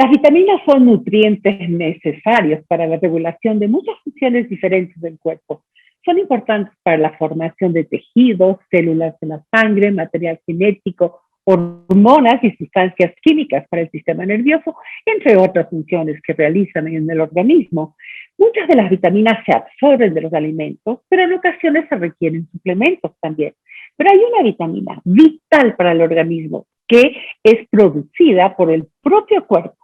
Las vitaminas son nutrientes necesarios para la regulación de muchas funciones diferentes del cuerpo. Son importantes para la formación de tejidos, células de la sangre, material genético, hormonas y sustancias químicas para el sistema nervioso, entre otras funciones que realizan en el organismo. Muchas de las vitaminas se absorben de los alimentos, pero en ocasiones se requieren suplementos también. Pero hay una vitamina vital para el organismo que es producida por el propio cuerpo.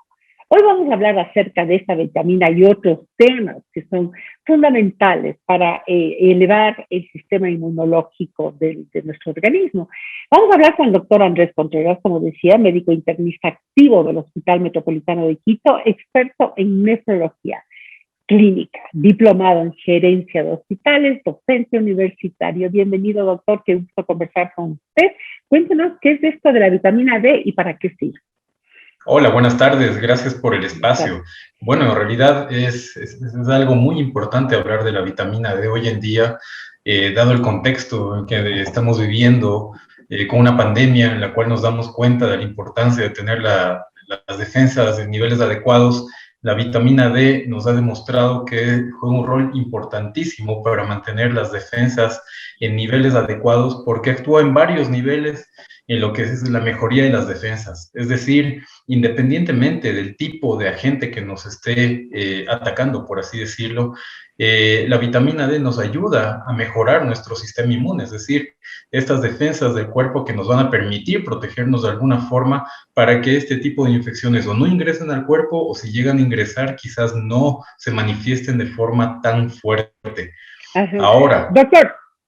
Hoy vamos a hablar acerca de esta vitamina y otros temas que son fundamentales para elevar el sistema inmunológico de nuestro organismo. Vamos a hablar con el doctor Andrés Contreras, como decía, médico internista activo del Hospital Metropolitano de Quito, experto en nefrología clínica, diplomado en gerencia de hospitales, docente universitario. Bienvenido, doctor, qué gusto conversar con usted. Cuéntenos qué es esto de la vitamina D y para qué sirve. Hola, buenas tardes, gracias por el espacio. Bueno, en realidad es algo muy importante hablar de la vitamina D hoy en día, dado el contexto en que estamos viviendo con una pandemia en la cual nos damos cuenta de la importancia de tener las defensas en niveles adecuados. La vitamina D nos ha demostrado que juega un rol importantísimo para mantener las defensas en niveles adecuados porque actúa en varios niveles en lo que es la mejoría de las defensas. Es decir, independientemente del tipo de agente que nos esté atacando, por así decirlo, la vitamina D nos ayuda a mejorar nuestro sistema inmune, es decir, estas defensas del cuerpo que nos van a permitir protegernos de alguna forma para que este tipo de infecciones o no ingresen al cuerpo o si llegan a ingresar quizás no se manifiesten de forma tan fuerte. Ajá. Ahora,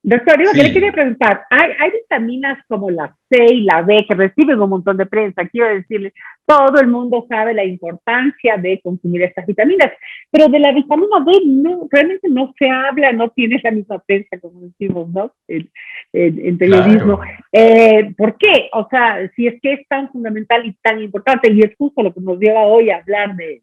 Doctor, digo, sí. que le quería preguntar, ¿hay vitaminas como la C y la B que reciben un montón de prensa? Quiero decirle, todo el mundo sabe la importancia de consumir estas vitaminas, pero de la vitamina D realmente no se habla, no tiene la misma prensa, como decimos, ¿no? En periodismo. Claro. ¿Por qué? O sea, si es que es tan fundamental y tan importante, y es justo lo que nos lleva hoy a hablar de...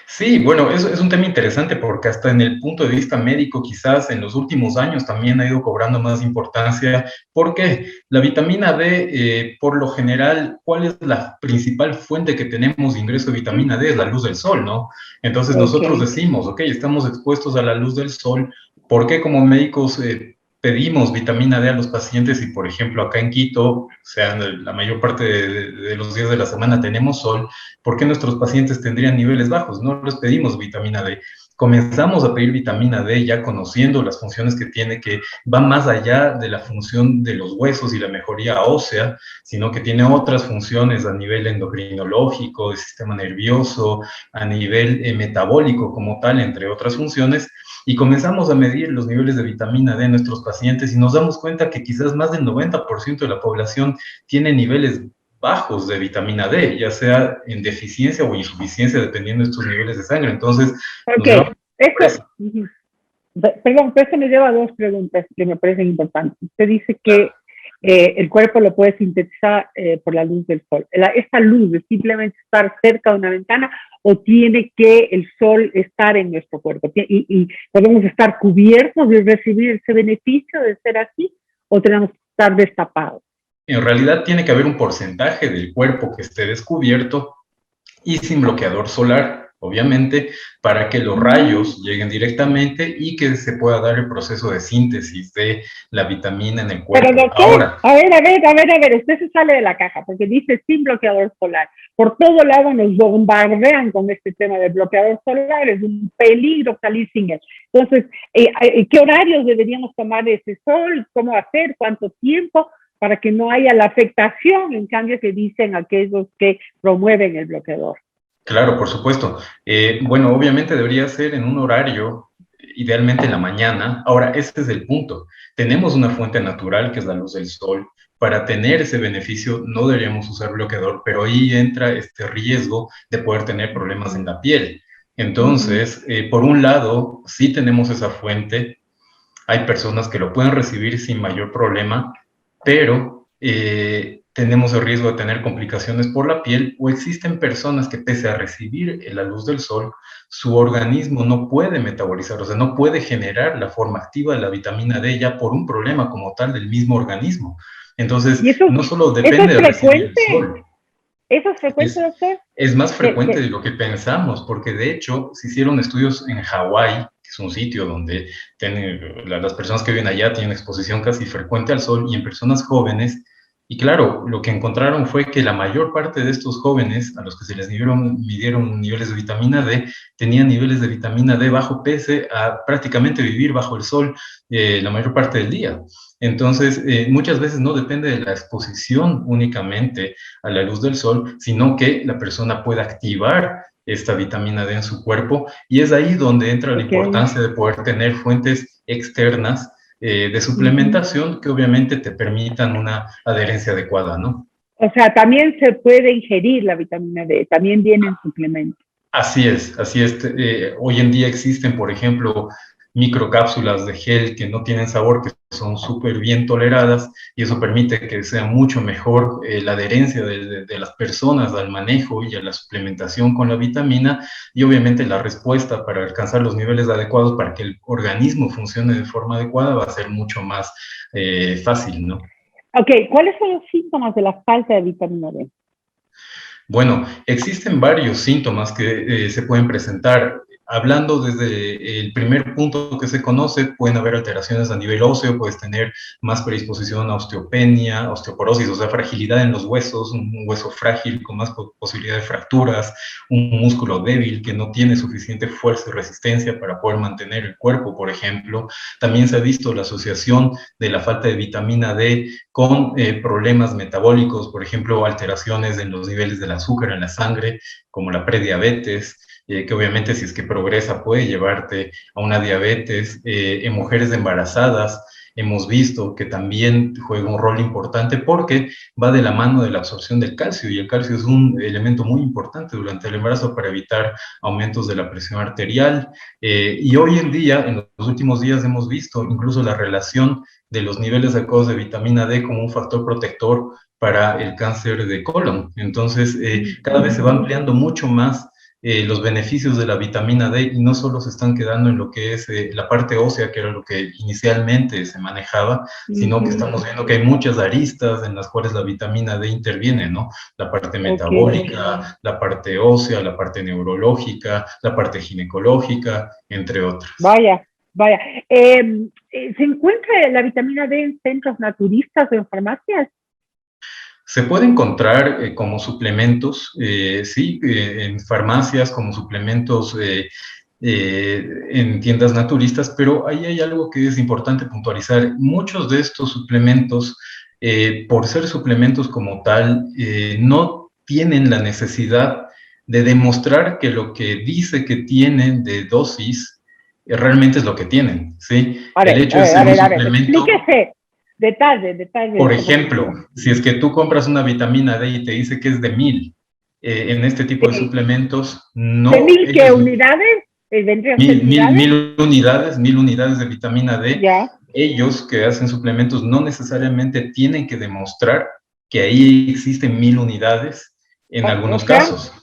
Sí, bueno, eso es un tema interesante porque hasta en el punto de vista médico quizás en los últimos años también ha ido cobrando más importancia porque la vitamina D, por lo general, ¿cuál es la principal fuente que tenemos de ingreso de vitamina D? Es la luz del sol, ¿no? Entonces nosotros decimos, ok, estamos expuestos a la luz del sol, ¿por qué como médicos pedimos vitamina D a los pacientes y, por ejemplo, acá en Quito, o sea, la mayor parte de los días de la semana tenemos sol? ¿Por qué nuestros pacientes tendrían niveles bajos? No les pedimos vitamina D. Comenzamos a pedir vitamina D ya conociendo las funciones que tiene, que va más allá de la función de los huesos y la mejoría ósea, sino que tiene otras funciones a nivel endocrinológico, del sistema nervioso, a nivel metabólico como tal, entre otras funciones. Y comenzamos a medir los niveles de vitamina D en nuestros pacientes y nos damos cuenta que quizás más del 90% de la población tiene niveles bajos de vitamina D, ya sea en deficiencia o insuficiencia, dependiendo de estos niveles de sangre. Entonces, perdón, pero esto me lleva a dos preguntas que me parecen importantes. Usted dice que el cuerpo lo puede sintetizar por la luz del sol. ¿Esta luz es simplemente estar cerca de una ventana o tiene que el sol estar en nuestro cuerpo? ¿Y podemos estar cubiertos de recibir ese beneficio de ser así o tenemos que estar destapados? En realidad tiene que haber un porcentaje del cuerpo que esté descubierto y sin bloqueador solar, obviamente, para que los rayos lleguen directamente y que se pueda dar el proceso de síntesis de la vitamina en el cuerpo. Pero doctor, ahora, a ver, usted se sale de la caja porque dice sin bloqueador solar. Por todo lado nos bombardean con este tema del bloqueador solar, es un peligro salir sin él. Entonces, ¿qué horarios deberíamos tomar ese sol? ¿Cómo hacer? ¿Cuánto tiempo? Para que no haya la afectación, en cambio, que dicen aquellos que promueven el bloqueador. Claro, por supuesto. Bueno, obviamente debería ser en un horario, idealmente en la mañana. Ahora, este es el punto. Tenemos una fuente natural, que es la luz del sol. Para tener ese beneficio no deberíamos usar bloqueador, pero ahí entra este riesgo de poder tener problemas en la piel. Entonces, por un lado, sí tenemos esa fuente. Hay personas que lo pueden recibir sin mayor problema, pero tenemos el riesgo de tener complicaciones por la piel, o existen personas que pese a recibir la luz del sol, su organismo no puede metabolizar, o sea, no puede generar la forma activa de la vitamina D ya por un problema como tal del mismo organismo. Entonces, no solo depende de recibir el sol. ¿Eso es frecuente, doctor? Es más frecuente de lo que pensamos, porque de hecho se hicieron estudios en Hawái, que es un sitio donde las personas que viven allá tienen exposición casi frecuente al sol, y en personas jóvenes. Y claro, lo que encontraron fue que la mayor parte de estos jóvenes, a los que se les midieron niveles de vitamina D, tenían niveles de vitamina D bajo pese a prácticamente vivir bajo el sol la mayor parte del día. Entonces, muchas veces no depende de la exposición únicamente a la luz del sol, sino que la persona puede activar esta vitamina D en su cuerpo, y es ahí donde entra la importancia de poder tener fuentes externas de suplementación que obviamente te permitan una adherencia adecuada, ¿no? O sea, también se puede ingerir la vitamina D, también viene en suplementos. Así es, así es. Hoy en día existen, por ejemplo, microcápsulas de gel que no tienen sabor, que son súper bien toleradas, y eso permite que sea mucho mejor la adherencia de las personas al manejo y a la suplementación con la vitamina, y obviamente la respuesta para alcanzar los niveles adecuados para que el organismo funcione de forma adecuada va a ser mucho más fácil, ¿no? Ok, ¿cuáles son los síntomas de la falta de vitamina D? Bueno, existen varios síntomas que se pueden presentar. Hablando desde el primer punto que se conoce, pueden haber alteraciones a nivel óseo, puedes tener más predisposición a osteopenia, osteoporosis, o sea, fragilidad en los huesos, un hueso frágil con más posibilidad de fracturas, un músculo débil que no tiene suficiente fuerza y resistencia para poder mantener el cuerpo, por ejemplo. También se ha visto la asociación de la falta de vitamina D con problemas metabólicos, por ejemplo, alteraciones en los niveles del azúcar en la sangre, como la prediabetes, que obviamente si es que progresa puede llevarte a una diabetes. En mujeres embarazadas hemos visto que también juega un rol importante porque va de la mano de la absorción del calcio, y el calcio es un elemento muy importante durante el embarazo para evitar aumentos de la presión arterial. Y hoy en día, en los últimos días, hemos visto incluso la relación de los niveles adecuados de vitamina D como un factor protector para el cáncer de colon. Entonces, cada vez se va ampliando mucho más los beneficios de la vitamina D, y no solo se están quedando en lo que es la parte ósea, que era lo que inicialmente se manejaba, sino que estamos viendo que hay muchas aristas en las cuales la vitamina D interviene, ¿no? La parte metabólica, la parte ósea, la parte neurológica, la parte ginecológica, entre otras. Vaya. ¿Se encuentra la vitamina D en centros naturistas o en farmacias? Se puede encontrar como suplementos, sí, en farmacias, como suplementos en tiendas naturistas, pero ahí hay algo que es importante puntualizar. Muchos de estos suplementos, por ser suplementos como tal, no tienen la necesidad de demostrar que lo que dice que tienen de dosis realmente es lo que tienen, ¿sí? El hecho de ser un suplemento... Explíquese. Detalle. Por ejemplo, si es que tú compras una vitamina D y te dice que es de 1000, en este tipo de suplementos, no... ¿De 1000 qué unidades? Mil unidades de vitamina D. Ya. Ellos que hacen suplementos no necesariamente tienen que demostrar que ahí existen 1000 unidades en algunos casos.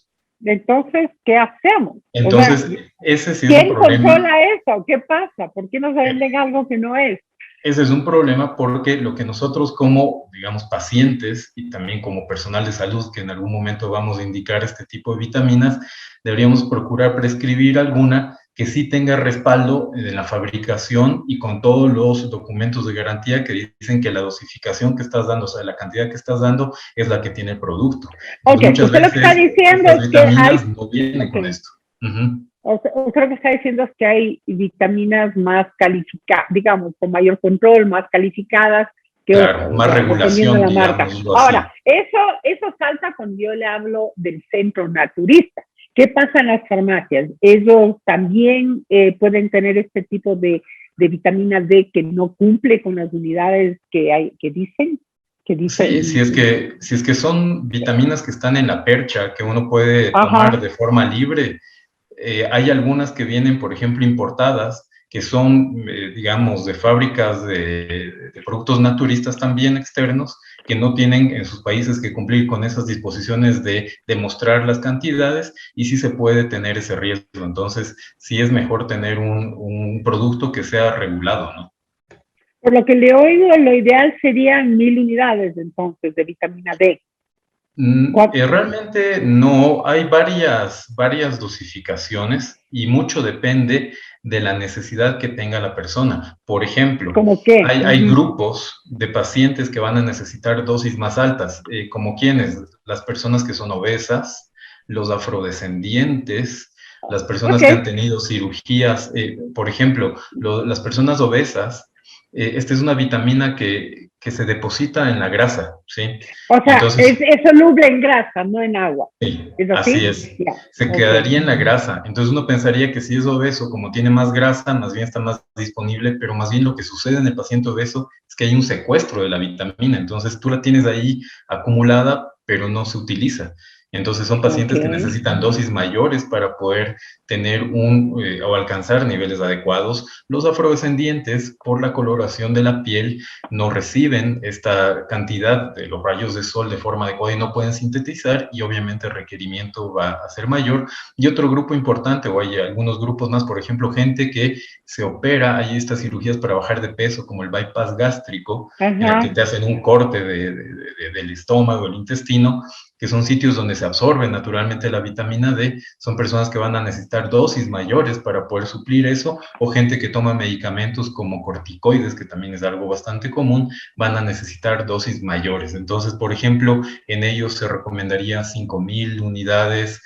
Entonces, ¿qué hacemos? Entonces, o sea, ese sí es un problema. ¿Quién controla eso? ¿Qué pasa? ¿Por qué no se venden algo que no es? Ese es un problema porque lo que nosotros como, digamos, pacientes y también como personal de salud que en algún momento vamos a indicar este tipo de vitaminas, deberíamos procurar prescribir alguna que sí tenga respaldo en la fabricación y con todos los documentos de garantía que dicen que la dosificación que estás dando, o sea, la cantidad que estás dando es la que tiene el producto. Entonces, muchas veces lo que está diciendo estas vitaminas no vienen con esto. O sea, lo que está diciendo es que hay vitaminas más calificadas, digamos, con mayor control, más calificadas que claro, más regulación, la marca. Ahora, eso salta cuando yo le hablo del centro naturista. ¿Qué pasa en las farmacias? Ellos también pueden tener este tipo de vitamina D que no cumple con las unidades que dicen. Sí, si es que son vitaminas que están en la percha, que uno puede tomar de forma libre. Hay algunas que vienen, por ejemplo, importadas, que son, digamos, de fábricas de productos naturistas también externos, que no tienen en sus países que cumplir con esas disposiciones de demostrar las cantidades, y sí se puede tener ese riesgo. Entonces, sí es mejor tener un producto que sea regulado, ¿no? Por lo que le oigo, lo ideal serían 1000 unidades, entonces, de vitamina D. Realmente no, hay varias dosificaciones y mucho depende de la necesidad que tenga la persona. Por ejemplo, ¿Cómo qué? hay grupos de pacientes que van a necesitar dosis más altas, como quienes, las personas que son obesas, los afrodescendientes, las personas que han Ok. tenido cirugías, por ejemplo, las personas obesas, esta es una vitamina que se deposita en la grasa, ¿sí? O sea, Entonces, es soluble en grasa, no en agua. sí, ¿Es así así? es. Ya, Se ok. quedaría en la grasa. Entonces uno pensaría que si es obeso, como tiene más grasa, más bien está más disponible, pero más bien lo que sucede en el paciente obeso es que hay un secuestro de la vitamina. Entonces tú la tienes ahí acumulada, pero no se utiliza. Entonces son Ok. pacientes que necesitan dosis mayores para poder tener o alcanzar niveles adecuados. Los afrodescendientes, por la coloración de la piel, no reciben esta cantidad de los rayos de sol de forma adecuada y no pueden sintetizar y obviamente el requerimiento va a ser mayor. Y otro grupo importante, o hay algunos grupos más, por ejemplo, gente que se opera, hay estas cirugías para bajar de peso como el bypass gástrico, en la que Ajá. te hacen un corte del estómago, el intestino, que son sitios donde se absorbe naturalmente la vitamina D, son personas que van a necesitar dosis mayores para poder suplir eso, o gente que toma medicamentos como corticoides, que también es algo bastante común, van a necesitar dosis mayores. Entonces, por ejemplo, en ellos se recomendaría 5,000 unidades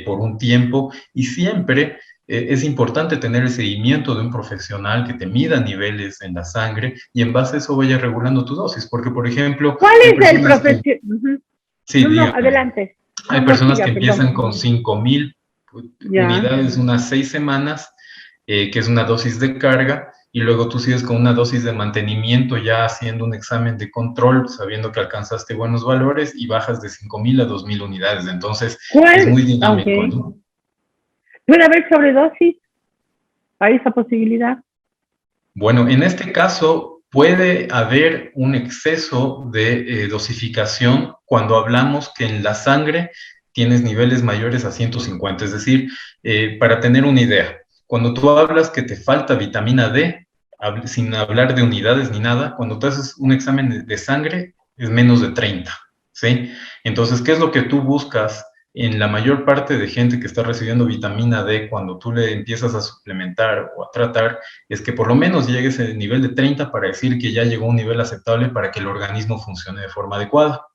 por un tiempo y siempre es importante tener el seguimiento de un profesional que te mida niveles en la sangre y en base a eso vaya regulando tu dosis, porque por ejemplo, ¿Cuál hay es el personas que, profesor? Uh-huh. sí, No, no, dígame, adelante. No, hay no, personas que siga, perdón. empiezan con 5,000 Ya. unidades unas 6 semanas, que es una dosis de carga, y luego tú sigues con una dosis de mantenimiento ya haciendo un examen de control, sabiendo que alcanzaste buenos valores y bajas de 5,000 a 2,000 unidades. Entonces, es ¿Cuál? muy dinámico, Ok. ¿no? ¿Puede haber sobredosis? ¿Hay esa posibilidad? Bueno, en este caso puede haber un exceso de dosificación cuando hablamos que en la sangre tienes niveles mayores a 150. Es decir, para tener una idea, cuando tú hablas que te falta vitamina D, sin hablar de unidades ni nada, cuando tú haces un examen de sangre es menos de 30, ¿sí? Entonces, ¿qué es lo que tú buscas en la mayor parte de gente que está recibiendo vitamina D cuando tú le empiezas a suplementar o a tratar? Es que por lo menos llegue ese nivel de 30 para decir que ya llegó a un nivel aceptable para que el organismo funcione de forma adecuada.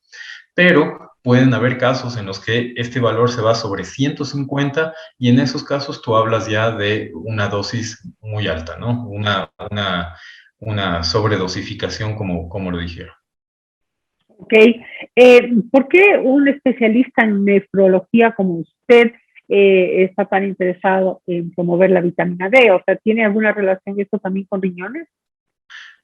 Pero pueden haber casos en los que este valor se va sobre 150 y en esos casos tú hablas ya de una dosis muy alta, ¿no? Una sobredosificación, como lo dijeron. Ok. ¿Por qué un especialista en nefrología como usted está tan interesado en promover la vitamina D? O sea, ¿tiene alguna relación esto también con riñones?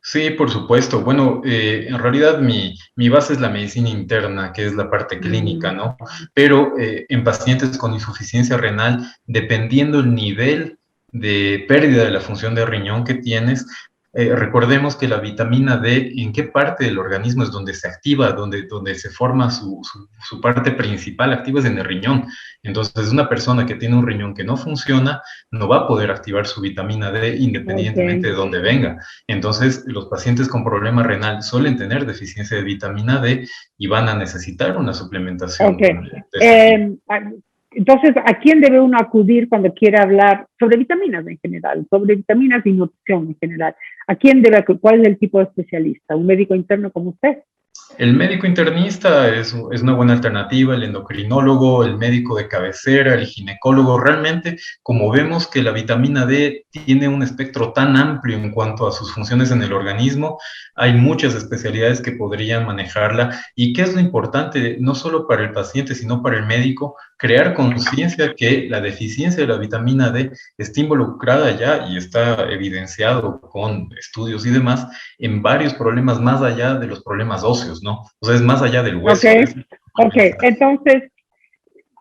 Sí, por supuesto. Bueno, en realidad mi base es la medicina interna, que es la parte clínica, ¿no? Pero en pacientes con insuficiencia renal, dependiendo el nivel de pérdida de la función de riñón que tienes, recordemos que la vitamina D, ¿en qué parte del organismo es donde se activa, donde se forma su parte principal activa es en el riñón? Entonces, una persona que tiene un riñón que no funciona, no va a poder activar su vitamina D Ok, independientemente de dónde venga. Entonces, los pacientes con problema renal suelen tener deficiencia de vitamina D y van a necesitar una ok. suplementación de este tipo. Entonces, ¿a quién debe uno acudir cuando quiere hablar sobre vitaminas en general, sobre vitaminas y nutrición en general? ¿A quién debe acudir? ¿Cuál es el tipo de especialista? ¿Un médico interno como usted? El médico internista es una buena alternativa, el endocrinólogo, el médico de cabecera, el ginecólogo. Realmente, como vemos que la vitamina D tiene un espectro tan amplio en cuanto a sus funciones en el organismo, hay muchas especialidades que podrían manejarla. ¿Y qué es lo importante? No solo para el paciente, sino para el médico, crear conciencia que la deficiencia de la vitamina D está involucrada ya y está evidenciado con estudios y demás en varios problemas más allá de los problemas óseos, ¿no? O sea, es más allá del Ok, hueso. Es ok. Entonces,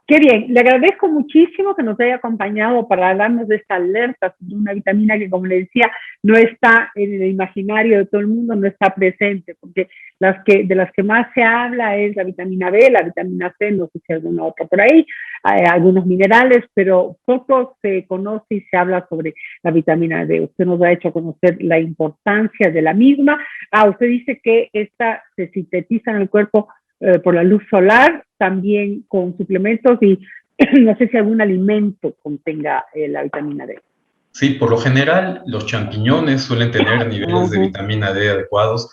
qué bien, le agradezco muchísimo que nos haya acompañado para darnos de esta alerta sobre una vitamina que, como le decía, no está en el imaginario de todo el mundo, no está presente, porque de las que más se habla es la vitamina B, la vitamina C, no sé si alguna otra por ahí, algunos minerales, pero poco se conoce y se habla sobre la vitamina D. Usted nos ha hecho conocer la importancia de la misma. Usted dice que esta se sintetiza en el cuerpo por la luz solar, también con suplementos y no sé si algún alimento contenga la vitamina D. Sí, por lo general los champiñones suelen tener niveles de vitamina D adecuados,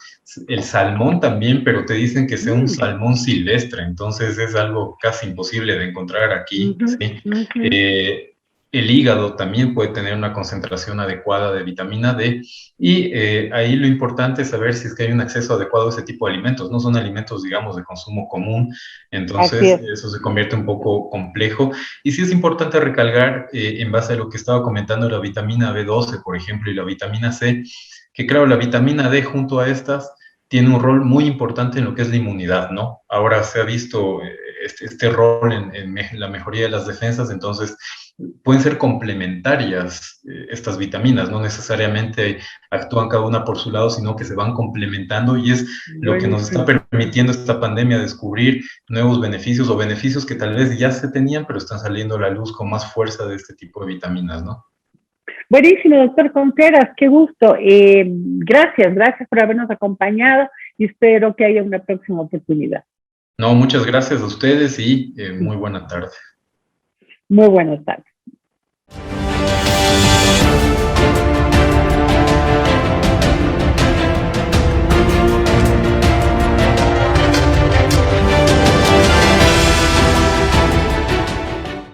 el salmón también, pero te dicen que sea un salmón silvestre, entonces es algo casi imposible de encontrar aquí, ¿sí? El hígado también puede tener una concentración adecuada de vitamina D y ahí lo importante es saber si es que hay un acceso adecuado a ese tipo de alimentos. No son alimentos, digamos, de consumo común, entonces eso se convierte un poco complejo. Y sí es importante recalcar, en base a lo que estaba comentando, la vitamina B12, por ejemplo, y la vitamina C, que claro, la vitamina D junto a estas tiene un rol muy importante en lo que es la inmunidad, ¿no? Ahora se ha visto este rol en la mejoría de las defensas, entonces pueden ser complementarias estas vitaminas, no necesariamente actúan cada una por su lado, sino que se van complementando y es lo que nos está permitiendo esta pandemia descubrir nuevos beneficios o beneficios que tal vez ya se tenían, pero están saliendo a la luz con más fuerza de este tipo de vitaminas, ¿no? Buenísimo, doctor Contreras, qué gusto. Gracias por habernos acompañado y espero que haya una próxima oportunidad. No, muchas gracias a ustedes y muy buena tarde. Muy buenas tardes.